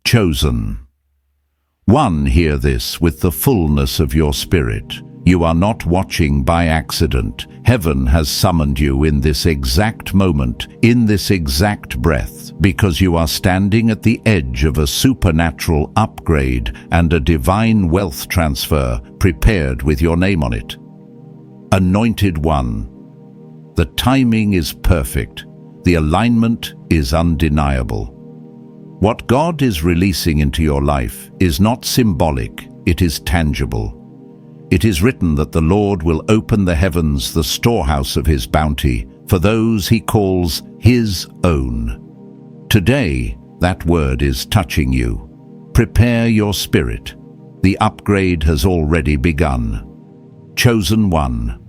Chosen. 1. Hear this with the fullness of your spirit. You are not watching by accident. Heaven has summoned you in this exact moment, in this exact breath, because you are standing at the edge of a supernatural upgrade and a divine wealth transfer prepared with your name on it. Anointed One. The timing is perfect. The alignment is undeniable. What God is releasing into your life is not symbolic, it is tangible. It is written that the Lord will open the heavens, the storehouse of his bounty, for those he calls his own. Today, that word is touching you. Prepare your spirit. The upgrade has already begun. Chosen One.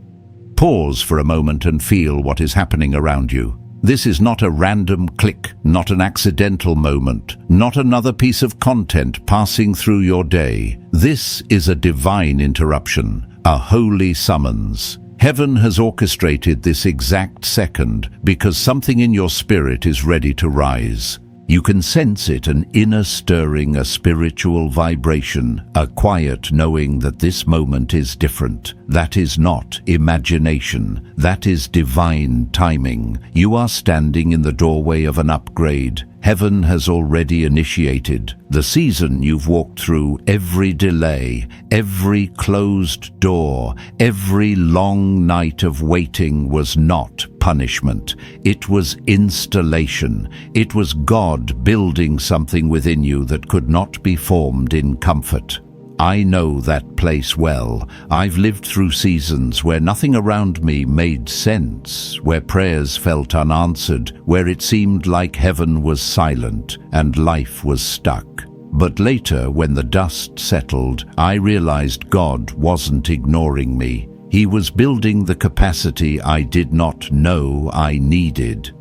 Pause for a moment and feel what is happening around you. This is not a random click, not an accidental moment, not another piece of content passing through your day. This is a divine interruption, a holy summons. Heaven has orchestrated this exact second because something in your spirit is ready to rise. You can sense it, an inner stirring, a spiritual vibration, a quiet knowing that this moment is different. That is not imagination. That is divine timing. You are standing in the doorway of an upgrade. Heaven has already initiated. The season you've walked through, every delay, every closed door, every long night of waiting was not punishment. It was installation. It was God building something within you that could not be formed in comfort. I know that place well. I've lived through seasons where nothing around me made sense, where prayers felt unanswered, where it seemed like heaven was silent and life was stuck. But later, when the dust settled, I realized God wasn't ignoring me. He was building the capacity I did not know I needed.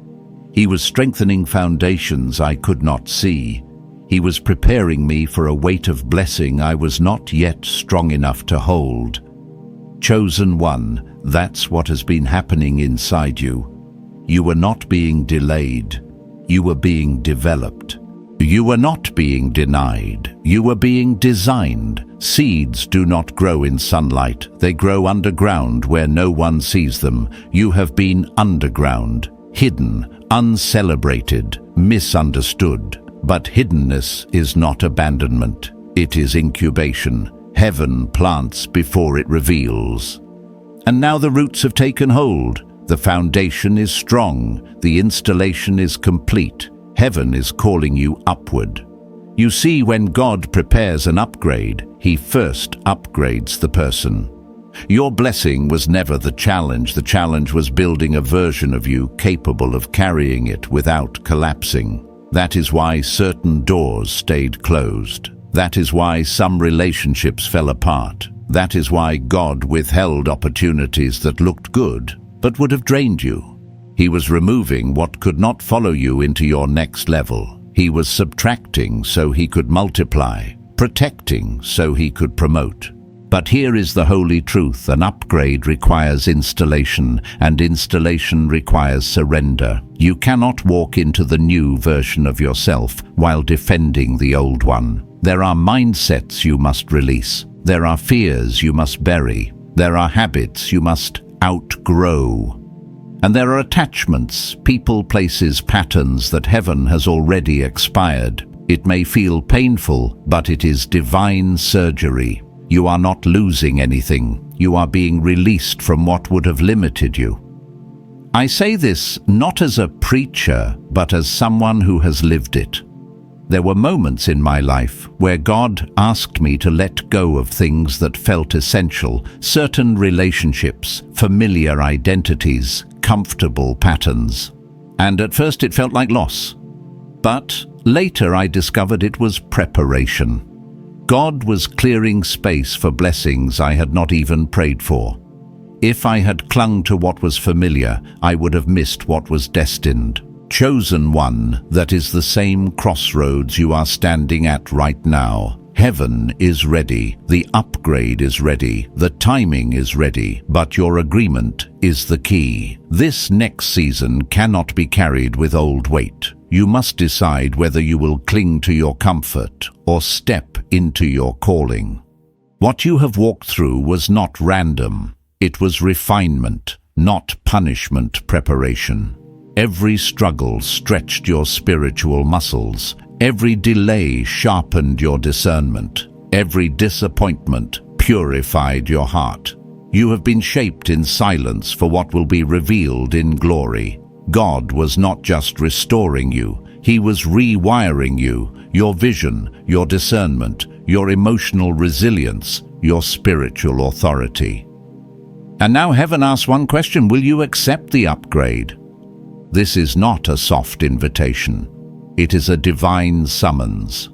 He was strengthening foundations I could not see. He was preparing me for a weight of blessing I was not yet strong enough to hold. Chosen One, that's what has been happening inside you. You were not being delayed. You were being developed. You were not being denied. You were being designed. Seeds do not grow in sunlight. They grow underground where no one sees them. You have been underground, hidden, uncelebrated, misunderstood. But hiddenness is not abandonment. It is incubation. Heaven plants before it reveals. And now the roots have taken hold. The foundation is strong. The installation is complete. Heaven is calling you upward. You see, when God prepares an upgrade, he first upgrades the person. Your blessing was never the challenge. The challenge was building a version of you capable of carrying it without collapsing. That is why certain doors stayed closed. That is why some relationships fell apart. That is why God withheld opportunities that looked good, but would have drained you. He was removing what could not follow you into your next level. He was subtracting so he could multiply, protecting so he could promote. But here is the holy truth. An upgrade requires installation, and installation requires surrender. You cannot walk into the new version of yourself while defending the old one. There are mindsets you must release. There are fears you must bury. There are habits you must outgrow. And there are attachments, people, places, patterns that heaven has already expired. It may feel painful, but it is divine surgery. You are not losing anything. You are being released from what would have limited you. I say this not as a preacher, but as someone who has lived it. There were moments in my life where God asked me to let go of things that felt essential, certain relationships, familiar identities, comfortable patterns. And at first it felt like loss. But later I discovered it was preparation. God was clearing space for blessings I had not even prayed for. If I had clung to what was familiar, I would have missed what was destined. Chosen One, that is the same crossroads you are standing at right now. Heaven is ready, the upgrade is ready, the timing is ready, but your agreement is the key. This next season cannot be carried with old weight. You must decide whether you will cling to your comfort or step into your calling. What you have walked through was not random. It was refinement, not punishment preparation. Every struggle stretched your spiritual muscles. Every delay sharpened your discernment. Every disappointment purified your heart. You have been shaped in silence for what will be revealed in glory. God was not just restoring you, He was rewiring you, your vision, your discernment, your emotional resilience, your spiritual authority. And now heaven asks one question: will you accept the upgrade? This is not a soft invitation. It is a divine summons.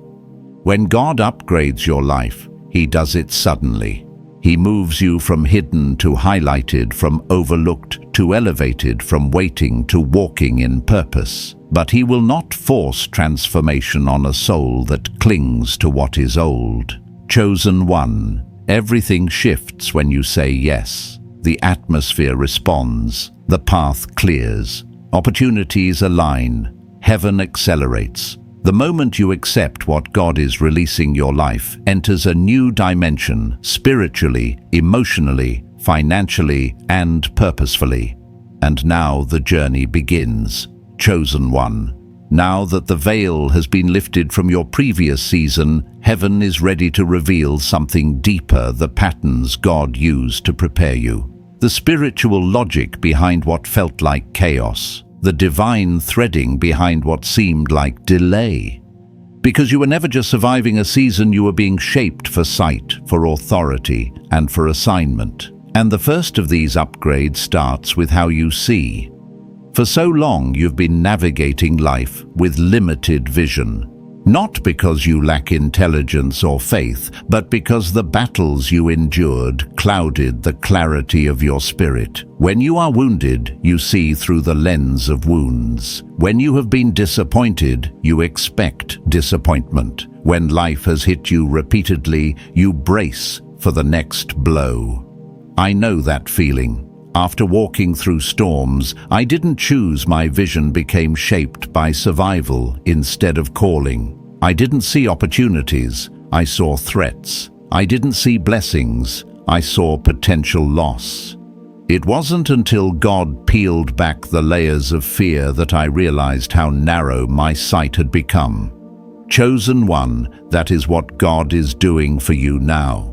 When God upgrades your life, He does it suddenly. He moves you from hidden to highlighted, from overlooked to elevated, from waiting to walking in purpose. But He will not force transformation on a soul that clings to what is old. Chosen one, everything shifts when you say yes. The atmosphere responds, the path clears, opportunities align, heaven accelerates. The moment you accept what God is releasing, your life enters a new dimension, spiritually, emotionally, financially, and purposefully. And now the journey begins. Chosen one, now that the veil has been lifted from your previous season, heaven is ready to reveal something deeper, the patterns God used to prepare you. The spiritual logic behind what felt like chaos. The divine threading behind what seemed like delay. Because you were never just surviving a season, you were being shaped for sight, for authority, and for assignment. And the first of these upgrades starts with how you see. For so long you've been navigating life with limited vision. Not because you lack intelligence or faith, but because the battles you endured clouded the clarity of your spirit. When you are wounded, you see through the lens of wounds. When you have been disappointed, you expect disappointment. When life has hit you repeatedly, you brace for the next blow. I know that feeling. After walking through storms, I didn't choose. My vision became shaped by survival instead of calling. I didn't see opportunities, I saw threats. I didn't see blessings, I saw potential loss. It wasn't until God peeled back the layers of fear that I realized how narrow my sight had become. Chosen one, that is what God is doing for you now.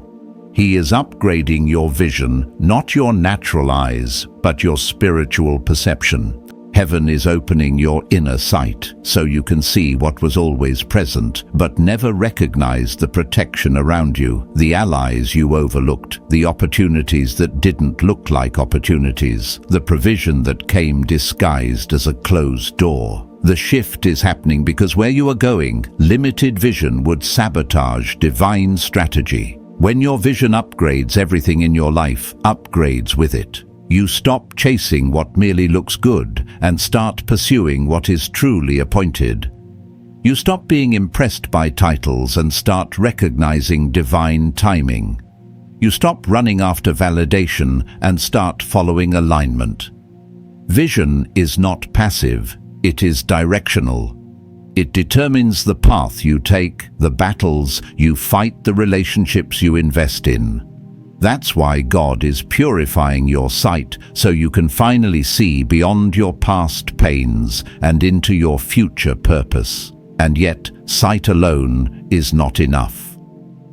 He is upgrading your vision, not your natural eyes, but your spiritual perception. Heaven is opening your inner sight so you can see what was always present, but never recognized: the protection around you, the allies you overlooked, the opportunities that didn't look like opportunities, the provision that came disguised as a closed door. The shift is happening because where you are going, limited vision would sabotage divine strategy. When your vision upgrades, everything in your life upgrades with it. You stop chasing what merely looks good and start pursuing what is truly appointed. You stop being impressed by titles and start recognizing divine timing. You stop running after validation and start following alignment. Vision is not passive, it is directional. It determines the path you take, the battles you fight, the relationships you invest in. That's why God is purifying your sight, so you can finally see beyond your past pains and into your future purpose. And yet, sight alone is not enough.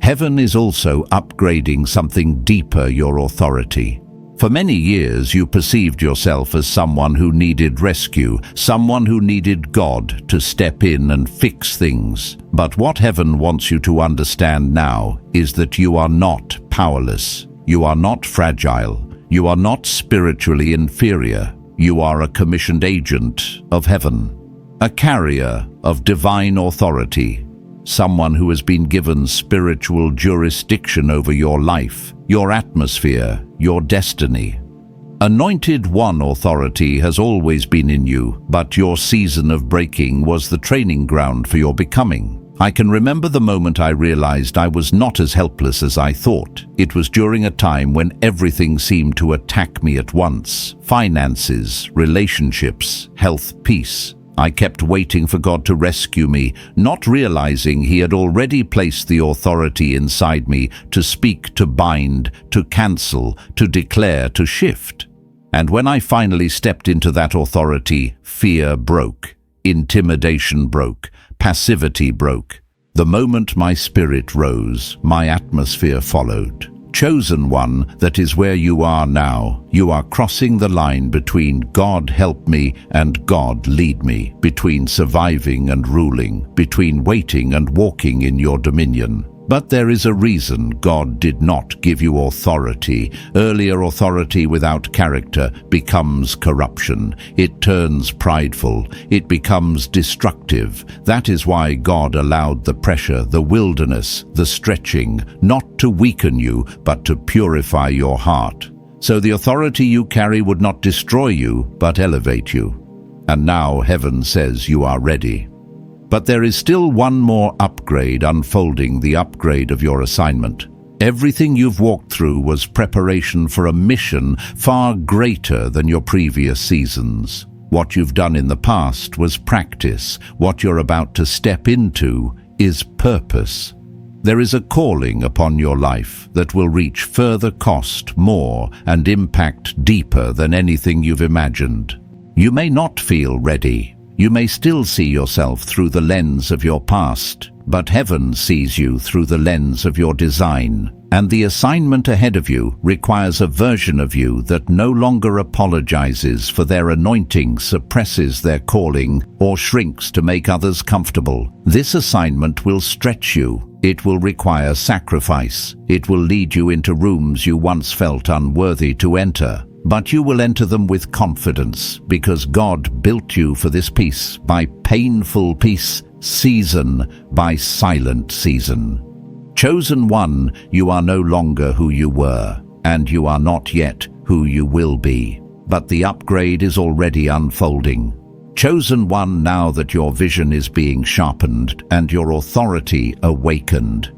Heaven is also upgrading something deeper: your authority. For many years you perceived yourself as someone who needed rescue, someone who needed God to step in and fix things. But what heaven wants you to understand now is that you are not powerless. You are not fragile. You are not spiritually inferior. You are a commissioned agent of heaven, a carrier of divine authority. Someone who has been given spiritual jurisdiction over your life, your atmosphere, your destiny. Anointed One authority has always been in you, but your season of breaking was the training ground for your becoming. I can remember the moment I realized I was not as helpless as I thought. It was during a time when everything seemed to attack me at once: finances, relationships, health, peace. I kept waiting for God to rescue me, not realizing He had already placed the authority inside me to speak, to bind, to cancel, to declare, to shift. And when I finally stepped into that authority, fear broke, intimidation broke, passivity broke. The moment my spirit rose, my atmosphere followed. Chosen one, that is where you are now. You are crossing the line between God help me and God lead me, between surviving and ruling, between waiting and walking in your dominion. But there is a reason God did not give you authority. Earlier authority without character becomes corruption. It turns prideful. It becomes destructive. That is why God allowed the pressure, the wilderness, the stretching, not to weaken you, but to purify your heart. So the authority you carry would not destroy you, but elevate you. And now heaven says you are ready. But there is still one more upgrade unfolding, the upgrade of your assignment. Everything you've walked through was preparation for a mission far greater than your previous seasons. What you've done in the past was practice. What you're about to step into is purpose. There is a calling upon your life that will reach further cost, more, and impact deeper than anything you've imagined. You may not feel ready. You may still see yourself through the lens of your past, but heaven sees you through the lens of your design. And the assignment ahead of you requires a version of you that no longer apologizes for their anointing, suppresses their calling, or shrinks to make others comfortable. This assignment will stretch you. It will require sacrifice. It will lead you into rooms you once felt unworthy to enter. But you will enter them with confidence, because God built you for this peace, by painful peace, season by silent season. Chosen one, you are no longer who you were, and you are not yet who you will be. But the upgrade is already unfolding. Chosen one, now that your vision is being sharpened and your authority awakened.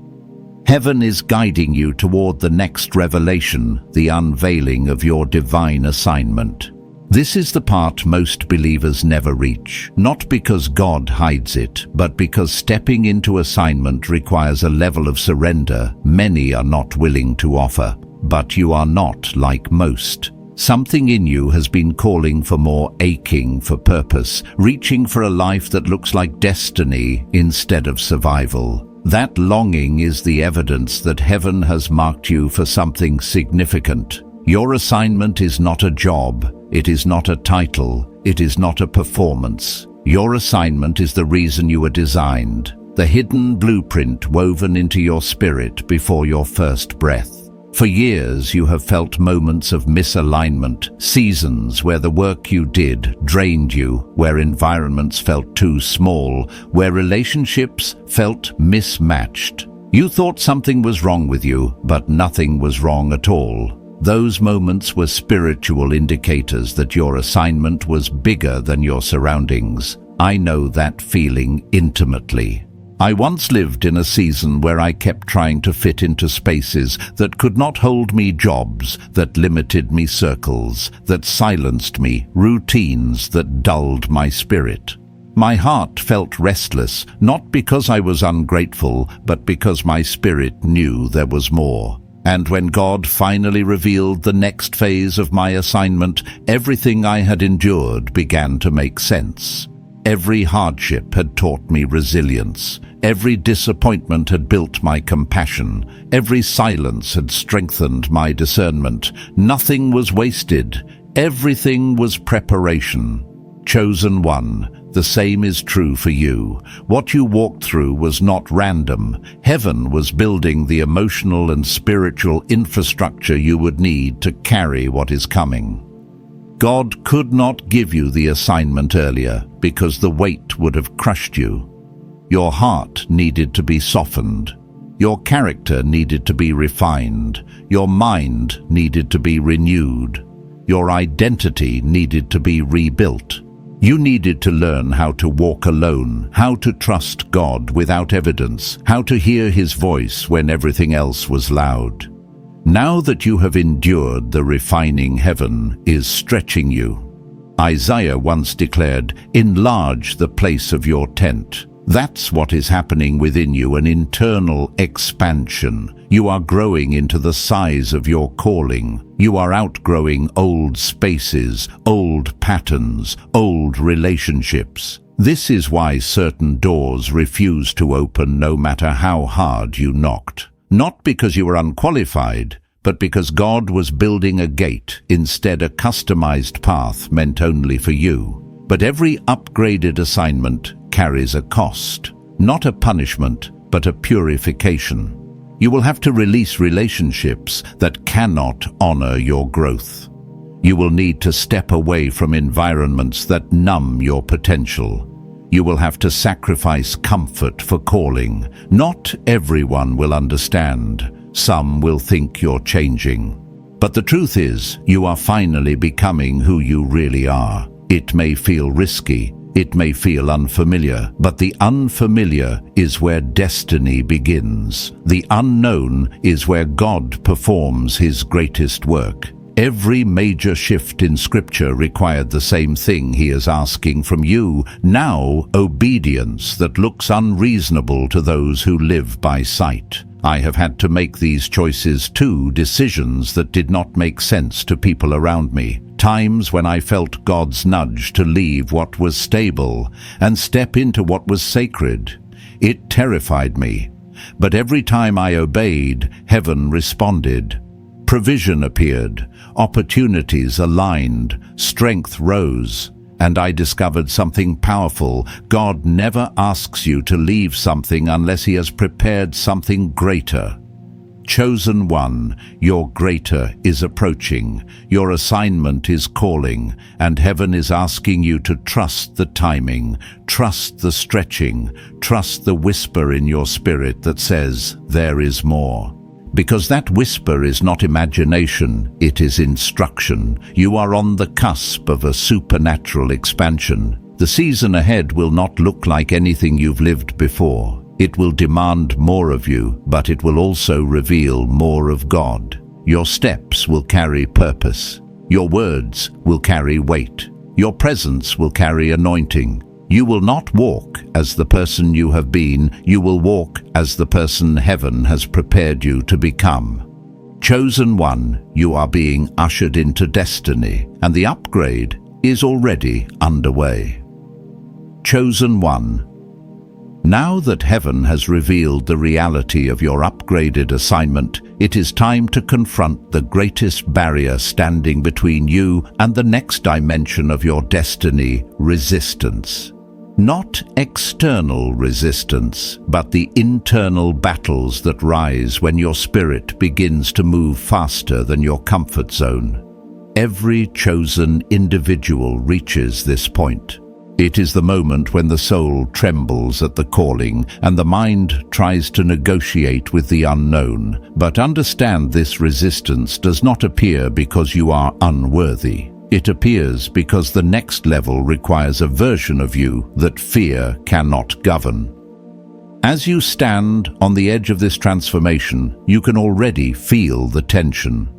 Heaven is guiding you toward the next revelation, the unveiling of your divine assignment. This is the part most believers never reach, not because God hides it, but because stepping into assignment requires a level of surrender many are not willing to offer. But you are not like most. Something in you has been calling for more, aching for purpose, reaching for a life that looks like destiny instead of survival. That longing is the evidence that heaven has marked you for something significant. Your assignment is not a job, it is not a title, it is not a performance. Your assignment is the reason you were designed, the hidden blueprint woven into your spirit before your first breath. For years you have felt moments of misalignment, seasons where the work you did drained you, where environments felt too small, where relationships felt mismatched. You thought something was wrong with you, but nothing was wrong at all. Those moments were spiritual indicators that your assignment was bigger than your surroundings. I know that feeling intimately. I once lived in a season where I kept trying to fit into spaces that could not hold me, jobs that limited me, circles that silenced me, routines that dulled my spirit. My heart felt restless, not because I was ungrateful, but because my spirit knew there was more. And when God finally revealed the next phase of my assignment, everything I had endured began to make sense. Every hardship had taught me resilience. Every disappointment had built my compassion. Every silence had strengthened my discernment. Nothing was wasted. Everything was preparation. Chosen one, the same is true for you. What you walked through was not random. Heaven was building the emotional and spiritual infrastructure you would need to carry what is coming. God could not give you the assignment earlier because the weight would have crushed you. Your heart needed to be softened. Your character needed to be refined. Your mind needed to be renewed. Your identity needed to be rebuilt. You needed to learn how to walk alone, how to trust God without evidence, how to hear His voice when everything else was loud. Now that you have endured the refining, heaven is stretching you. Isaiah once declared, "Enlarge the place of your tent." That's what is happening within you, an internal expansion. You are growing into the size of your calling. You are outgrowing old spaces, old patterns, old relationships. This is why certain doors refuse to open no matter how hard you knocked. Not because you were unqualified, but because God was building a gate, instead a customized path meant only for you. But every upgraded assignment carries a cost, not a punishment, but a purification. You will have to release relationships that cannot honor your growth. You will need to step away from environments that numb your potential. You will have to sacrifice comfort for calling. Not everyone will understand. Some will think you're changing. But the truth is, you are finally becoming who you really are. It may feel risky, it may feel unfamiliar, but the unfamiliar is where destiny begins. The unknown is where God performs His greatest work. Every major shift in Scripture required the same thing He is asking from you now: obedience that looks unreasonable to those who live by sight. I have had to make these choices too, decisions that did not make sense to people around me. Times when I felt God's nudge to leave what was stable and step into what was sacred. It terrified me. But every time I obeyed, heaven responded. Provision appeared, opportunities aligned, strength rose, and I discovered something powerful. God never asks you to leave something unless He has prepared something greater. Chosen one, your greater is approaching. Your assignment is calling, and heaven is asking you to trust the timing, trust the stretching, trust the whisper in your spirit that says, "There is more." Because that whisper is not imagination, it is instruction. You are on the cusp of a supernatural expansion. The season ahead will not look like anything you've lived before. It will demand more of you, but it will also reveal more of God. Your steps will carry purpose. Your words will carry weight. Your presence will carry anointing. You will not walk as the person you have been, you will walk as the person heaven has prepared you to become. Chosen one, you are being ushered into destiny, and the upgrade is already underway. Chosen one, now that heaven has revealed the reality of your upgraded assignment, it is time to confront the greatest barrier standing between you and the next dimension of your destiny: resistance. Not external resistance, but the internal battles that rise when your spirit begins to move faster than your comfort zone. Every chosen individual reaches this point. It is the moment when the soul trembles at the calling and the mind tries to negotiate with the unknown. But understand, this resistance does not appear because you are unworthy. It appears because the next level requires a version of you that fear cannot govern. As you stand on the edge of this transformation, you can already feel the tension.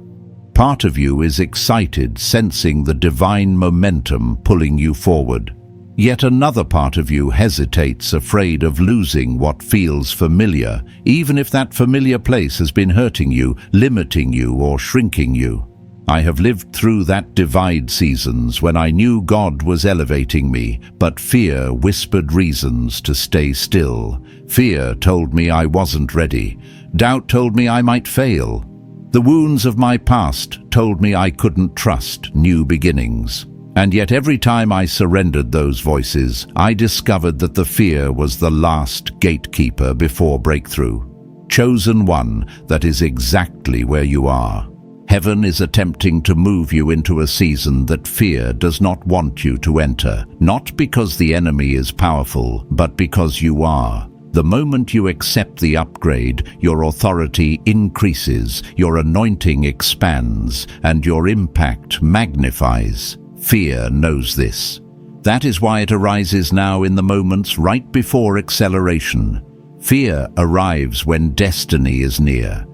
Part of you is excited, sensing the divine momentum pulling you forward. Yet another part of you hesitates, afraid of losing what feels familiar, even if that familiar place has been hurting you, limiting you, or shrinking you. I have lived through that divide seasons when I knew God was elevating me, but fear whispered reasons to stay still. Fear told me I wasn't ready. Doubt told me I might fail. The wounds of my past told me I couldn't trust new beginnings. And yet every time I surrendered those voices, I discovered that the fear was the last gatekeeper before breakthrough. Chosen one, that is exactly where you are. Heaven is attempting to move you into a season that fear does not want you to enter, not because the enemy is powerful, but because you are. The moment you accept the upgrade, your authority increases, your anointing expands, and your impact magnifies. Fear knows this. That is why it arises now in the moments right before acceleration. Fear arrives when destiny is near.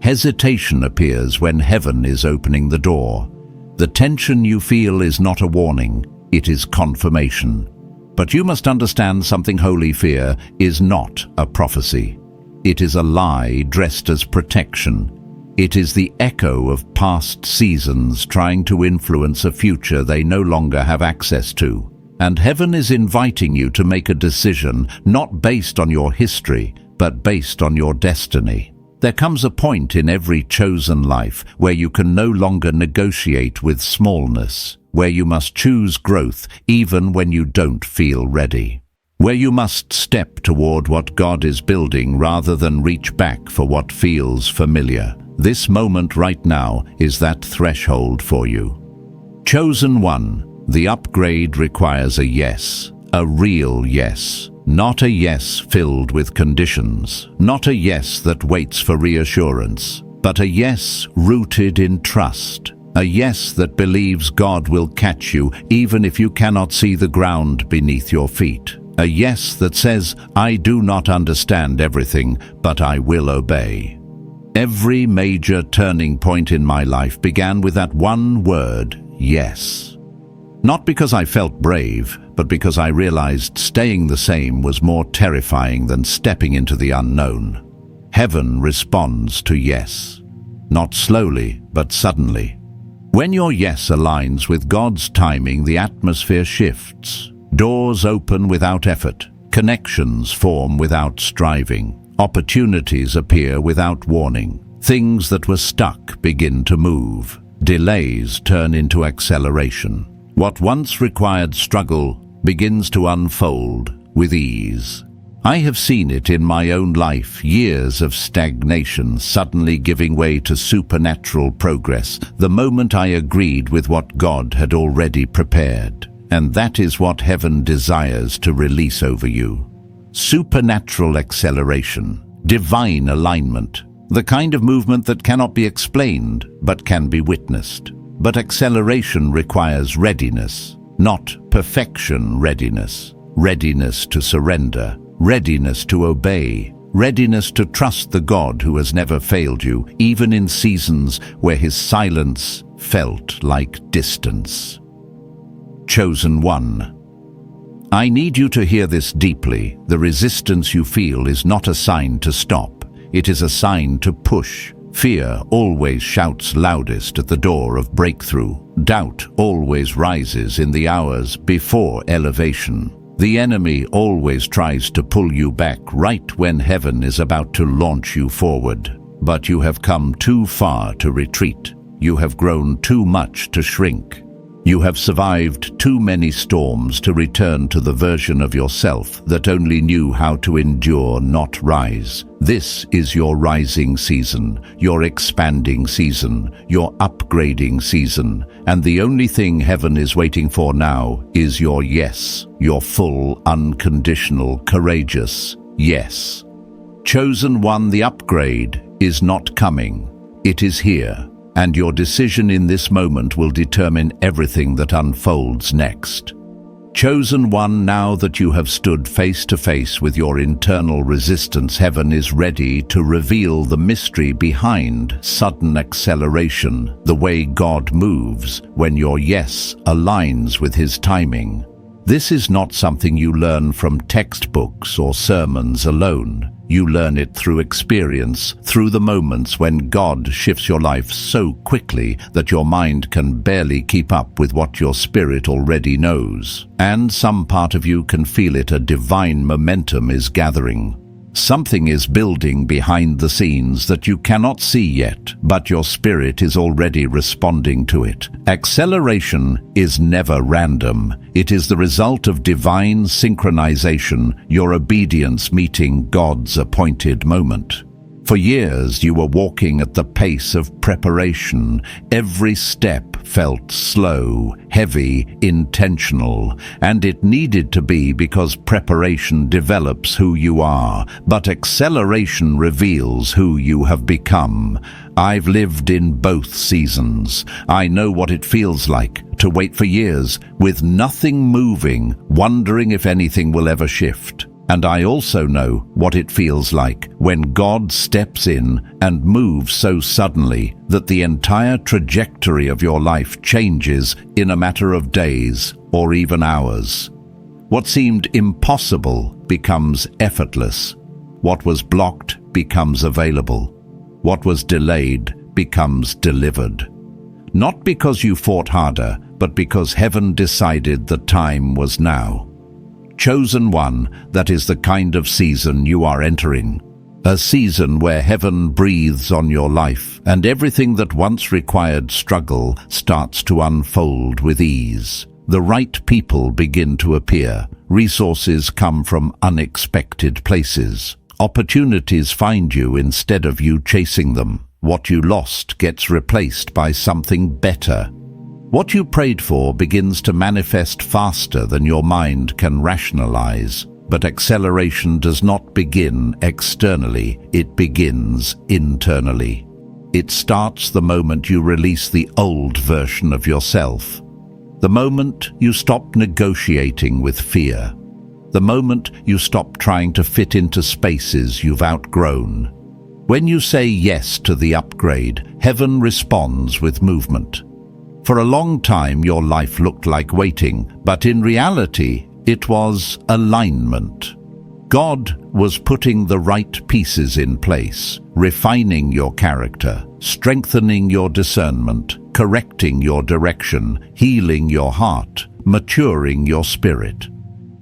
Hesitation appears when heaven is opening the door. The tension you feel is not a warning, it is confirmation. But you must understand something. Holy fear is not a prophecy. It is a lie dressed as protection. It is the echo of past seasons trying to influence a future they no longer have access to. And heaven is inviting you to make a decision not based on your history, but based on your destiny. There comes a point in every chosen life where you can no longer negotiate with smallness, where you must choose growth even when you don't feel ready, where you must step toward what God is building rather than reach back for what feels familiar. This moment right now is that threshold for you. Chosen one, the upgrade requires a yes, a real yes. Not a yes filled with conditions, not a yes that waits for reassurance, but a yes rooted in trust, a yes that believes God will catch you even if you cannot see the ground beneath your feet, a yes that says, I do not understand everything, but I will obey. Every major turning point in my life began with that one word, yes. Not because I felt brave, but because I realized staying the same was more terrifying than stepping into the unknown. Heaven responds to yes. Not slowly, but suddenly. When your yes aligns with God's timing, the atmosphere shifts. Doors open without effort. Connections form without striving. Opportunities appear without warning. Things that were stuck begin to move. Delays turn into acceleration. What once required struggle begins to unfold with ease. I have seen it in my own life, years of stagnation suddenly giving way to supernatural progress the moment I agreed with what God had already prepared. And that is what heaven desires to release over you. Supernatural acceleration, divine alignment, the kind of movement that cannot be explained but can be witnessed. But acceleration requires readiness, not perfection readiness. Readiness to surrender, readiness to obey, readiness to trust the God who has never failed you, even in seasons where his silence felt like distance. Chosen one. I need you to hear this deeply. The resistance you feel is not a sign to stop. It is a sign to push. Fear always shouts loudest at the door of breakthrough. Doubt always rises in the hours before elevation. The enemy always tries to pull you back right when heaven is about to launch you forward. But you have come too far to retreat. You have grown too much to shrink. You have survived too many storms to return to the version of yourself that only knew how to endure, not rise. This is your rising season, your expanding season, your upgrading season, and the only thing heaven is waiting for now is your yes, your full, unconditional, courageous yes. Chosen one, the upgrade is not coming. It is here. And your decision in this moment will determine everything that unfolds next. Chosen one, now that you have stood face to face with your internal resistance, heaven is ready to reveal the mystery behind sudden acceleration, the way God moves when your yes aligns with his timing. This is not something you learn from textbooks or sermons alone. You learn it through experience, through the moments when God shifts your life so quickly that your mind can barely keep up with what your spirit already knows. And some part of you can feel it, a divine momentum is gathering. Something is building behind the scenes that you cannot see yet, but your spirit is already responding to it. Acceleration is never random. It is the result of divine synchronization, your obedience meeting God's appointed moment. For years you were walking at the pace of preparation. Every step felt slow, heavy, intentional, and it needed to be because preparation develops who you are, but acceleration reveals who you have become. I've lived in both seasons. I know what it feels like to wait for years with nothing moving, wondering if anything will ever shift. And I also know what it feels like when God steps in and moves so suddenly that the entire trajectory of your life changes in a matter of days or even hours. What seemed impossible becomes effortless. What was blocked becomes available. What was delayed becomes delivered. Not because you fought harder, but because heaven decided the time was now. Chosen one, that is the kind of season you are entering. A season where heaven breathes on your life, and everything that once required struggle starts to unfold with ease. The right people begin to appear. Resources come from unexpected places. Opportunities find you instead of you chasing them. What you lost gets replaced by something better. What you prayed for begins to manifest faster than your mind can rationalize. But acceleration does not begin externally, it begins internally. It starts the moment you release the old version of yourself. The moment you stop negotiating with fear. The moment you stop trying to fit into spaces you've outgrown. When you say yes to the upgrade, heaven responds with movement. For a long time your life looked like waiting, but in reality it was alignment. God was putting the right pieces in place, refining your character, strengthening your discernment, correcting your direction, healing your heart, maturing your spirit.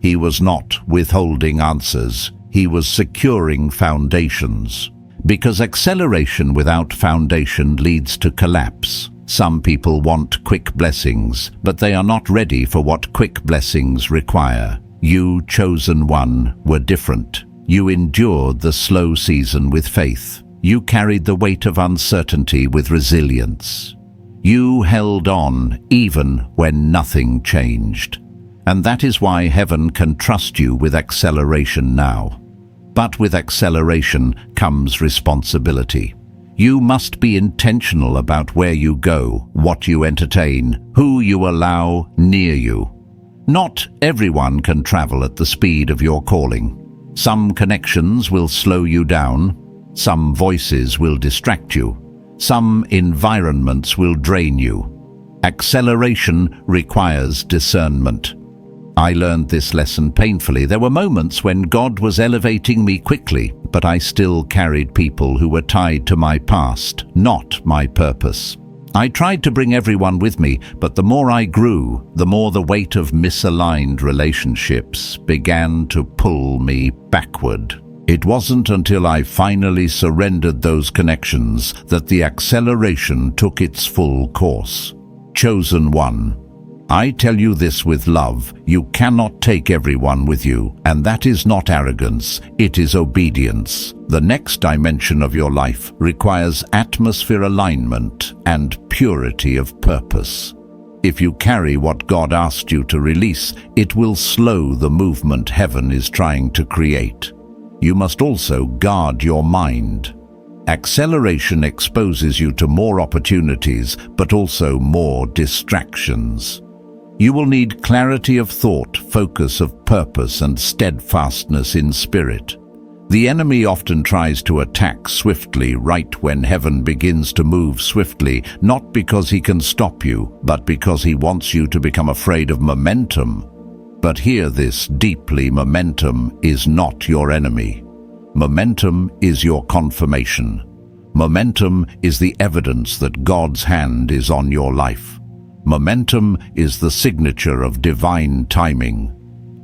He was not withholding answers, he was securing foundations. Because acceleration without foundation leads to collapse. Some people want quick blessings, but they are not ready for what quick blessings require. You, chosen one, were different. You endured the slow season with faith. You carried the weight of uncertainty with resilience. You held on even when nothing changed. And that is why heaven can trust you with acceleration now. But with acceleration comes responsibility. You must be intentional about where you go, what you entertain, who you allow near you. Not everyone can travel at the speed of your calling. Some connections will slow you down. Some voices will distract you. Some environments will drain you. Acceleration requires discernment. I learned this lesson painfully. There were moments when God was elevating me quickly, but I still carried people who were tied to my past, not my purpose. I tried to bring everyone with me, but the more I grew, the more the weight of misaligned relationships began to pull me backward. It wasn't until I finally surrendered those connections that the acceleration took its full course. Chosen one. I tell you this with love, you cannot take everyone with you, and that is not arrogance, it is obedience. The next dimension of your life requires atmosphere alignment and purity of purpose. If you carry what God asked you to release, it will slow the movement heaven is trying to create. You must also guard your mind. Acceleration exposes you to more opportunities, but also more distractions. You will need clarity of thought, focus of purpose, and steadfastness in spirit. The enemy often tries to attack swiftly right when heaven begins to move swiftly, not because he can stop you, but because he wants you to become afraid of momentum. But hear this deeply, momentum is not your enemy. Momentum is your confirmation. Momentum is the evidence that God's hand is on your life. Momentum is the signature of divine timing.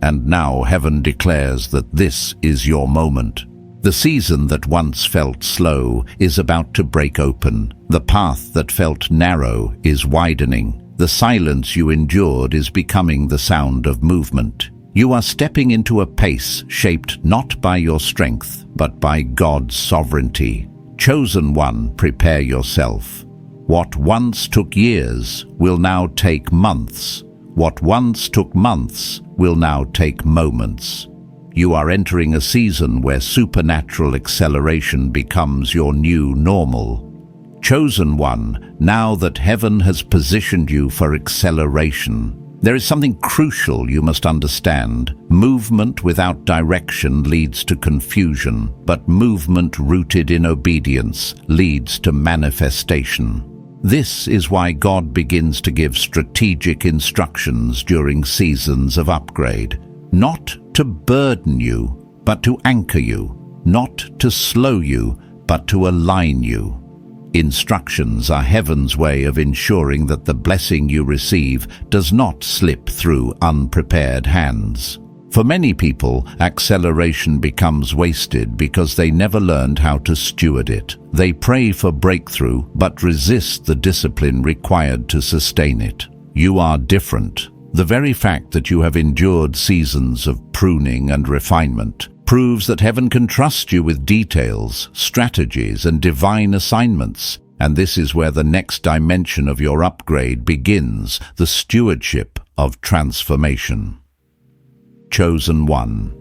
And now heaven declares that this is your moment. The season that once felt slow is about to break open. The path that felt narrow is widening. The silence you endured is becoming the sound of movement. You are stepping into a pace shaped not by your strength, but by God's sovereignty. Chosen one, prepare yourself. What once took years will now take months. What once took months will now take moments. You are entering a season where supernatural acceleration becomes your new normal. Chosen one, now that heaven has positioned you for acceleration, There is something crucial you must understand. Movement without direction leads to confusion, but movement rooted in obedience leads to manifestation. This is why God begins to give strategic instructions during seasons of upgrade. Not to burden you, but to anchor you. Not to slow you, but to align you. Instructions are heaven's way of ensuring that the blessing you receive does not slip through unprepared hands. For many people, acceleration becomes wasted because they never learned how to steward it. They pray for breakthrough, but resist the discipline required to sustain it. You are different. The very fact that you have endured seasons of pruning and refinement proves that heaven can trust you with details, strategies, and divine assignments. And this is where the next dimension of your upgrade begins, the stewardship of transformation. Chosen one.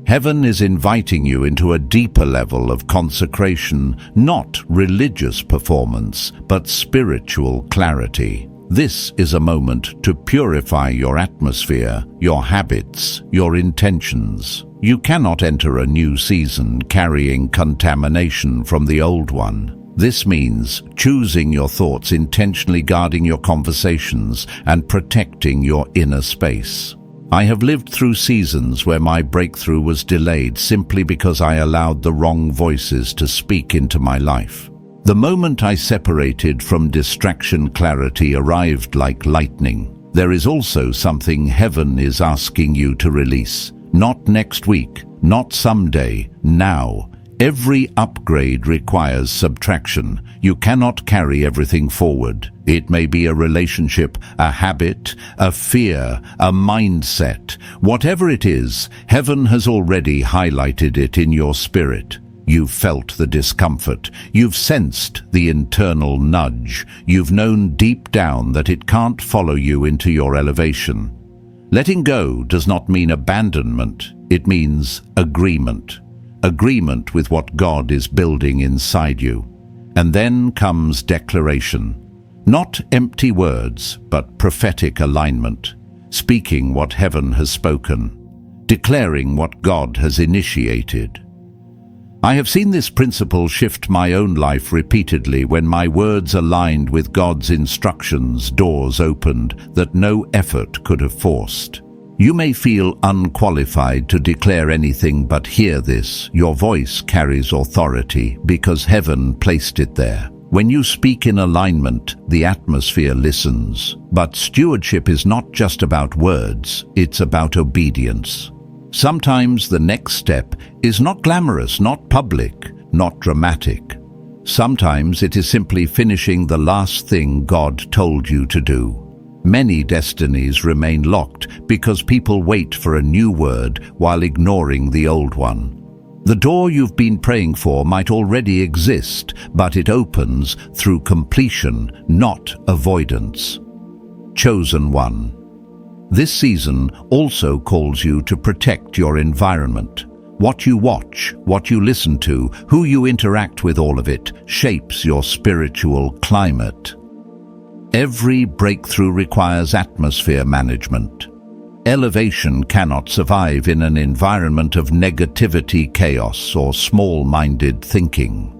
Heaven is inviting you into a deeper level of consecration, not religious performance, but spiritual clarity. This is a moment to purify your atmosphere, your habits, your intentions. You cannot enter a new season carrying contamination from the old one. This means choosing your thoughts, intentionally guarding your conversations, and protecting your inner space. I have lived through seasons where my breakthrough was delayed simply because I allowed the wrong voices to speak into my life. The moment I separated from distraction, clarity arrived like lightning. There is also something heaven is asking you to release. Not next week, not someday, now. Every upgrade requires subtraction. You cannot carry everything forward. It may be a relationship, a habit, a fear, a mindset. Whatever it is, heaven has already highlighted it in your spirit. You've felt the discomfort. You've sensed the internal nudge. You've known deep down that it can't follow you into your elevation. Letting go does not mean abandonment. It means agreement. Agreement with what God is building inside you. And then comes declaration. Not empty words, but prophetic alignment. Speaking what heaven has spoken. Declaring what God has initiated. I have seen this principle shift my own life repeatedly. When my words aligned with God's instructions, doors opened that no effort could have forced. You may feel unqualified to declare anything, but hear this: your voice carries authority because heaven placed it there. When you speak in alignment, the atmosphere listens. But stewardship is not just about words, it's about obedience. Sometimes the next step is not glamorous, not public, not dramatic. Sometimes it is simply finishing the last thing God told you to do. Many destinies remain locked because people wait for a new word while ignoring the old one. The door you've been praying for might already exist, but it opens through completion, not avoidance. Chosen one. This season also calls you to protect your environment. What you watch, what you listen to, who you interact with, all of it shapes your spiritual climate. Every breakthrough requires atmosphere management. Elevation cannot survive in an environment of negativity, chaos, or small-minded thinking.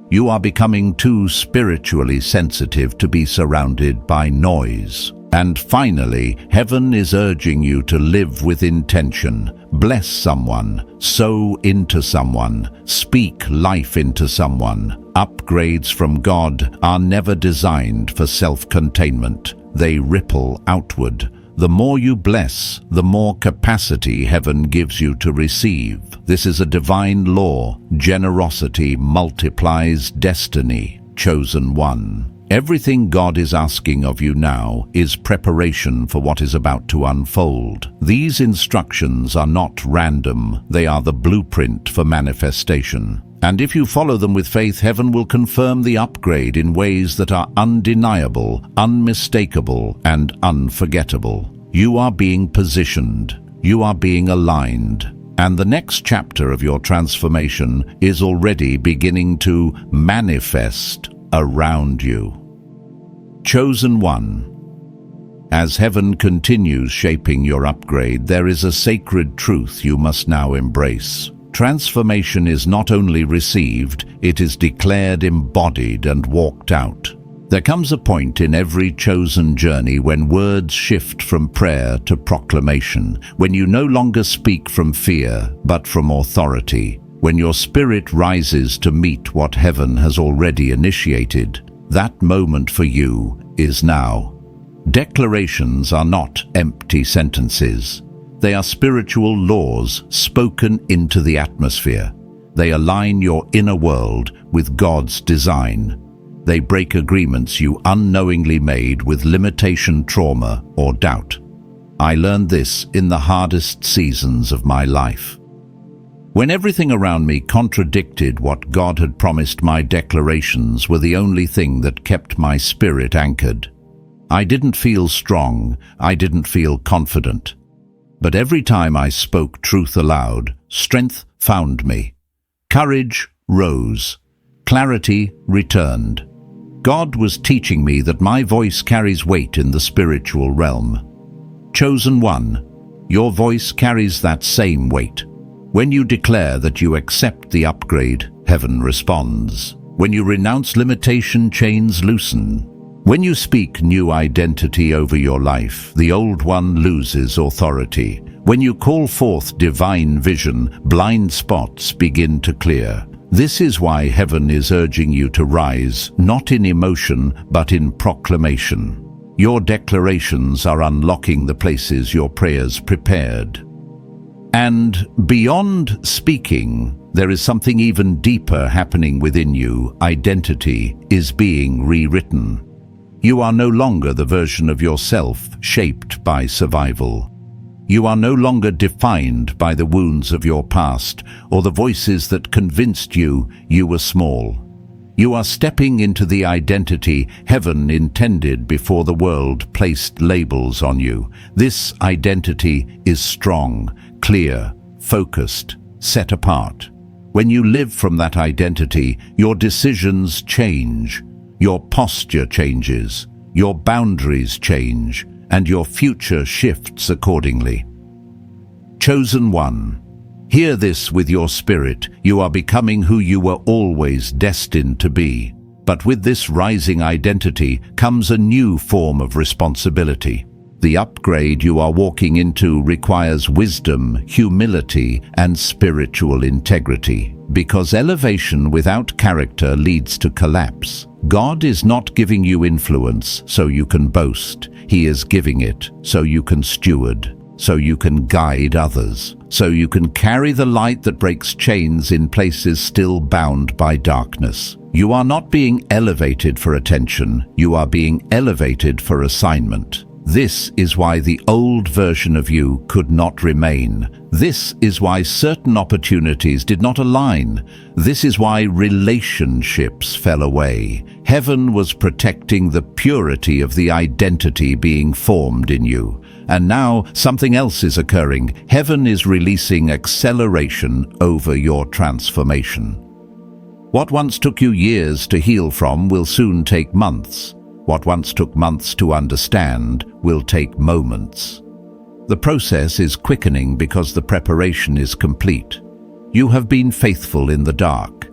You are becoming too spiritually sensitive to be surrounded by noise. And finally, heaven is urging you to live with intention. Bless someone, sow into someone, speak life into someone. Upgrades from God are never designed for self-containment. They ripple outward. The more you bless, the more capacity heaven gives you to receive. This is a divine law. Generosity multiplies destiny. Chosen one. Everything God is asking of you now is preparation for what is about to unfold. These instructions are not random. They are the blueprint for manifestation. And if you follow them with faith, heaven will confirm the upgrade in ways that are undeniable, unmistakable, and unforgettable. You are being positioned. You are being aligned. And the next chapter of your transformation is already beginning to manifest around you. Chosen one. As heaven continues shaping your upgrade, there is a sacred truth you must now embrace. Transformation is not only received, it is declared, embodied, and walked out. There comes a point in every chosen journey when words shift from prayer to proclamation, when you no longer speak from fear, but from authority, when your spirit rises to meet what heaven has already initiated. That moment for you is now. Declarations are not empty sentences. They are spiritual laws spoken into the atmosphere. They align your inner world with God's design. They break agreements you unknowingly made with limitation, trauma, or doubt. I learned this in the hardest seasons of my life. When everything around me contradicted what God had promised, my declarations were the only thing that kept my spirit anchored. I didn't feel strong, I didn't feel confident. But every time I spoke truth aloud, strength found me. Courage rose. Clarity returned. God was teaching me that my voice carries weight in the spiritual realm. Chosen one, your voice carries that same weight. When you declare that you accept the upgrade, heaven responds. When you renounce limitation, chains loosen. When you speak new identity over your life, the old one loses authority. When you call forth divine vision, blind spots begin to clear. This is why heaven is urging you to rise, not in emotion, but in proclamation. Your declarations are unlocking the places your prayers prepared. And beyond speaking, there is something even deeper happening within you. Identity is being rewritten. You are no longer the version of yourself shaped by survival. You are no longer defined by the wounds of your past or the voices that convinced you were small. You are stepping into the identity heaven intended before the world placed labels on you. This identity is strong, clear, focused, set apart. When you live from that identity, your decisions change, your posture changes, your boundaries change, and your future shifts accordingly. Chosen one, hear this with your spirit. You are becoming who you were always destined to be. But with this rising identity comes a new form of responsibility. The upgrade you are walking into requires wisdom, humility, and spiritual integrity. Because elevation without character leads to collapse. God is not giving you influence so you can boast. He is giving it so you can steward, so you can guide others, so you can carry the light that breaks chains in places still bound by darkness. You are not being elevated for attention, you are being elevated for assignment. This is why the old version of you could not remain. This is why certain opportunities did not align. This is why relationships fell away. Heaven was protecting the purity of the identity being formed in you. And now something else is occurring. Heaven is releasing acceleration over your transformation. What once took you years to heal from will soon take months. What once took months to understand will take moments. The process is quickening because the preparation is complete. You have been faithful in the dark.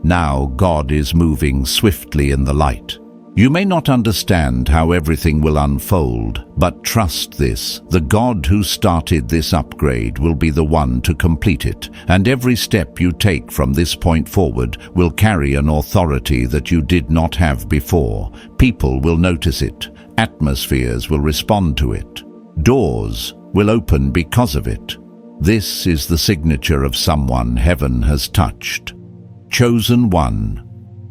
Now God is moving swiftly in the light. You may not understand how everything will unfold, but trust this. The God who started this upgrade will be the one to complete it, and every step you take from this point forward will carry an authority that you did not have before. People will notice it. Atmospheres will respond to it. Doors will open because of it. This is the signature of someone heaven has touched. Chosen one.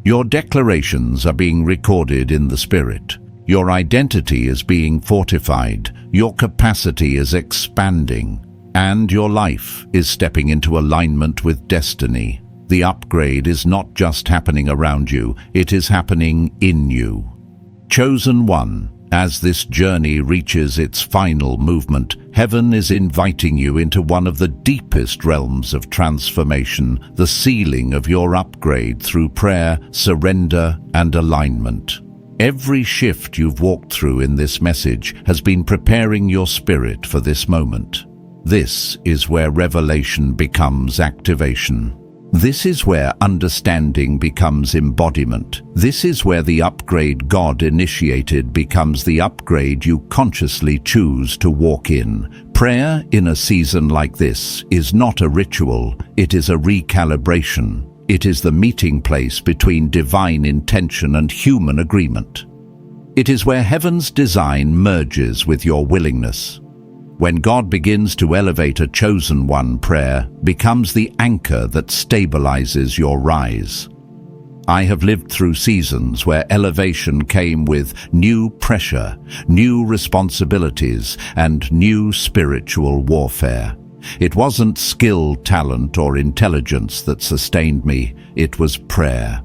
Your declarations are being recorded in the Spirit. Your identity is being fortified. Your capacity is expanding. And your life is stepping into alignment with destiny. The upgrade is not just happening around you, it is happening in you. Chosen one. As this journey reaches its final movement, heaven is inviting you into one of the deepest realms of transformation, the sealing of your upgrade through prayer, surrender, and alignment. Every shift you've walked through in this message has been preparing your spirit for this moment. This is where revelation becomes activation. This is where understanding becomes embodiment. This is where the upgrade God initiated becomes the upgrade you consciously choose to walk in. Prayer in a season like this is not a ritual, it is a recalibration. It is the meeting place between divine intention and human agreement. It is where heaven's design merges with your willingness. When God begins to elevate a chosen one, prayer becomes the anchor that stabilizes your rise. I have lived through seasons where elevation came with new pressure, new responsibilities, and new spiritual warfare. It wasn't skill, talent, or intelligence that sustained me, it was prayer.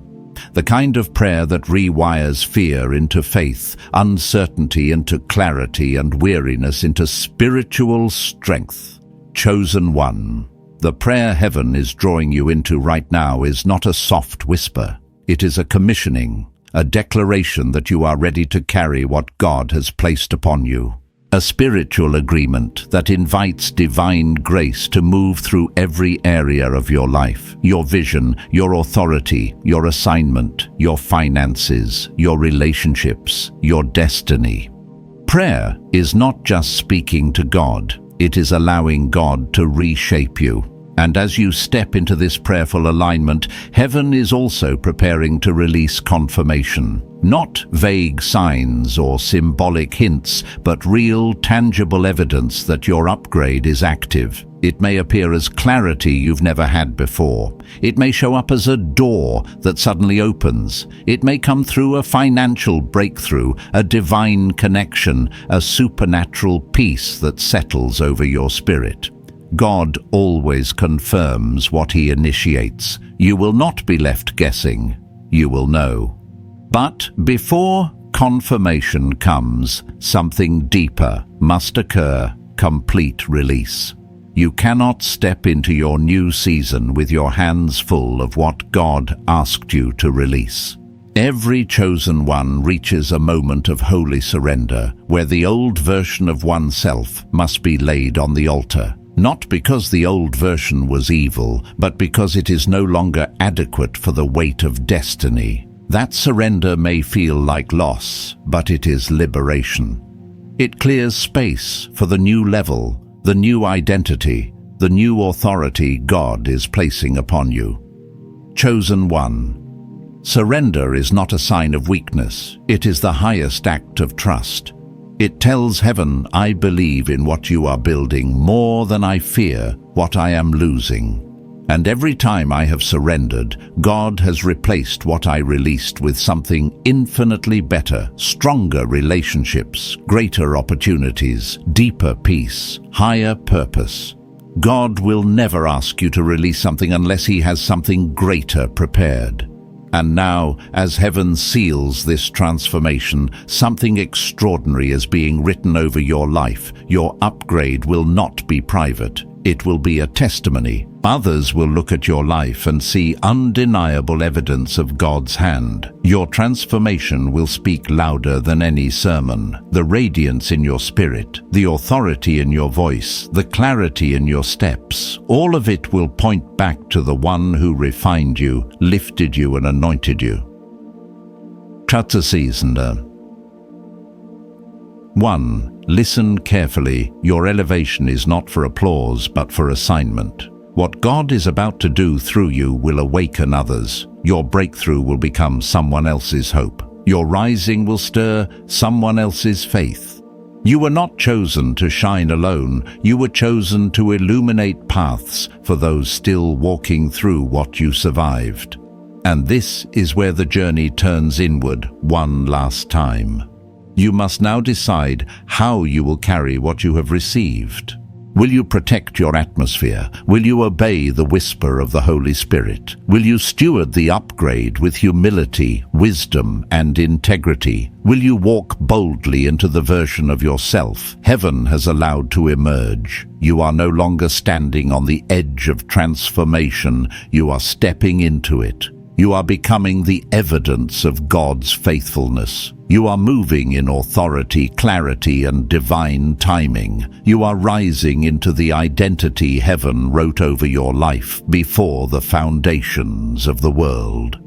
The kind of prayer that rewires fear into faith, uncertainty into clarity, and weariness into spiritual strength. Chosen one. The prayer heaven is drawing you into right now is not a soft whisper. It is a commissioning, a declaration that you are ready to carry what God has placed upon you. A spiritual agreement that invites divine grace to move through every area of your life, your vision, your authority, your assignment, your finances, your relationships, your destiny. Prayer is not just speaking to God, it is allowing God to reshape you. And as you step into this prayerful alignment, heaven is also preparing to release confirmation. Not vague signs or symbolic hints, but real, tangible evidence that your upgrade is active. It may appear as clarity you've never had before. It may show up as a door that suddenly opens. It may come through a financial breakthrough, a divine connection, a supernatural peace that settles over your spirit. God always confirms what He initiates. You will not be left guessing. You will know. But before confirmation comes, something deeper must occur: complete release. You cannot step into your new season with your hands full of what God asked you to release. Every chosen one reaches a moment of holy surrender, where the old version of oneself must be laid on the altar. Not because the old version was evil, but because it is no longer adequate for the weight of destiny. That surrender may feel like loss, but it is liberation. It clears space for the new level, the new identity, the new authority God is placing upon you. Chosen one. Surrender is not a sign of weakness. It is the highest act of trust. It tells heaven, I believe in what you are building more than I fear what I am losing. And every time I have surrendered, God has replaced what I released with something infinitely better, stronger relationships, greater opportunities, deeper peace, higher purpose. God will never ask you to release something unless He has something greater prepared. And now, as heaven seals this transformation, something extraordinary is being written over your life. Your upgrade will not be private. It will be a testimony. Others will look at your life and see undeniable evidence of God's hand. Your transformation will speak louder than any sermon. The radiance in your spirit, the authority in your voice, the clarity in your steps, all of it will point back to the one who refined you, lifted you, and anointed you. 1. Listen carefully. Your elevation is not for applause, but for assignment. What God is about to do through you will awaken others. Your breakthrough will become someone else's hope. Your rising will stir someone else's faith. You were not chosen to shine alone. You were chosen to illuminate paths for those still walking through what you survived. And this is where the journey turns inward one last time. You must now decide how you will carry what you have received. Will you protect your atmosphere? Will you obey the whisper of the Holy Spirit? Will you steward the upgrade with humility, wisdom, and integrity? Will you walk boldly into the version of yourself heaven has allowed to emerge? You are no longer standing on the edge of transformation. You are stepping into it. You are becoming the evidence of God's faithfulness. You are moving in authority, clarity, and divine timing. You are rising into the identity heaven wrote over your life before the foundations of the world.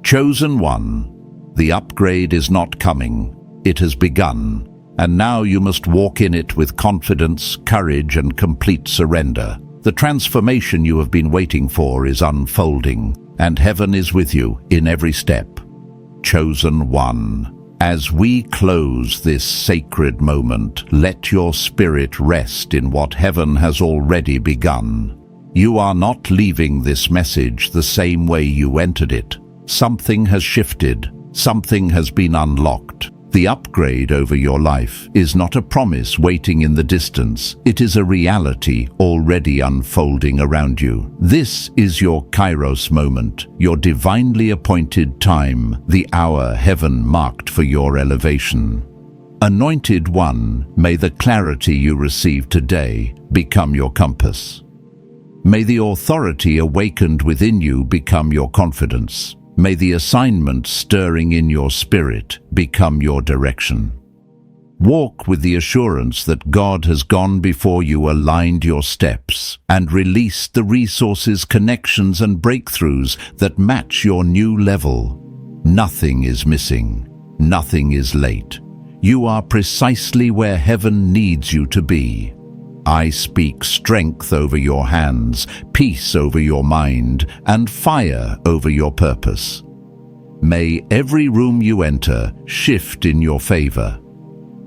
Chosen one, the upgrade is not coming. It has begun, and now you must walk in it with confidence, courage, and complete surrender. The transformation you have been waiting for is unfolding, and heaven is with you in every step. Chosen one. As we close this sacred moment, let your spirit rest in what heaven has already begun. You are not leaving this message the same way you entered it. Something has shifted. Something has been unlocked. The upgrade over your life is not a promise waiting in the distance. It is a reality already unfolding around you. This is your Kairos moment, your divinely appointed time, the hour heaven marked for your elevation. Anointed one, may the clarity you receive today become your compass. May the authority awakened within you become your confidence. May the assignment stirring in your spirit become your direction. Walk with the assurance that God has gone before you, aligned your steps, and released the resources, connections, and breakthroughs that match your new level. Nothing is missing. Nothing is late. You are precisely where heaven needs you to be. I speak strength over your hands, peace over your mind, and fire over your purpose. May every room you enter shift in your favor.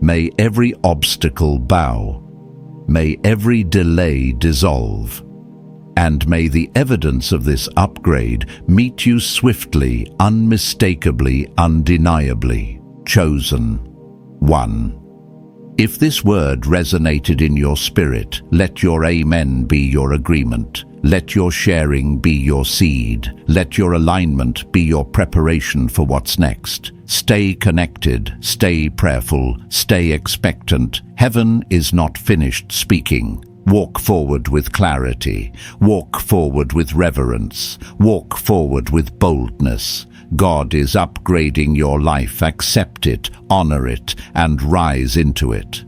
May every obstacle bow. May every delay dissolve. And may the evidence of this upgrade meet you swiftly, unmistakably, undeniably. Chosen one. If this word resonated in your spirit, let your amen be your agreement. Let your sharing be your seed. Let your alignment be your preparation for what's next. Stay connected, stay prayerful, stay expectant. Heaven is not finished speaking. Walk forward with clarity. Walk forward with reverence. Walk forward with boldness. God is upgrading your life. Accept it, honor it, and rise into it.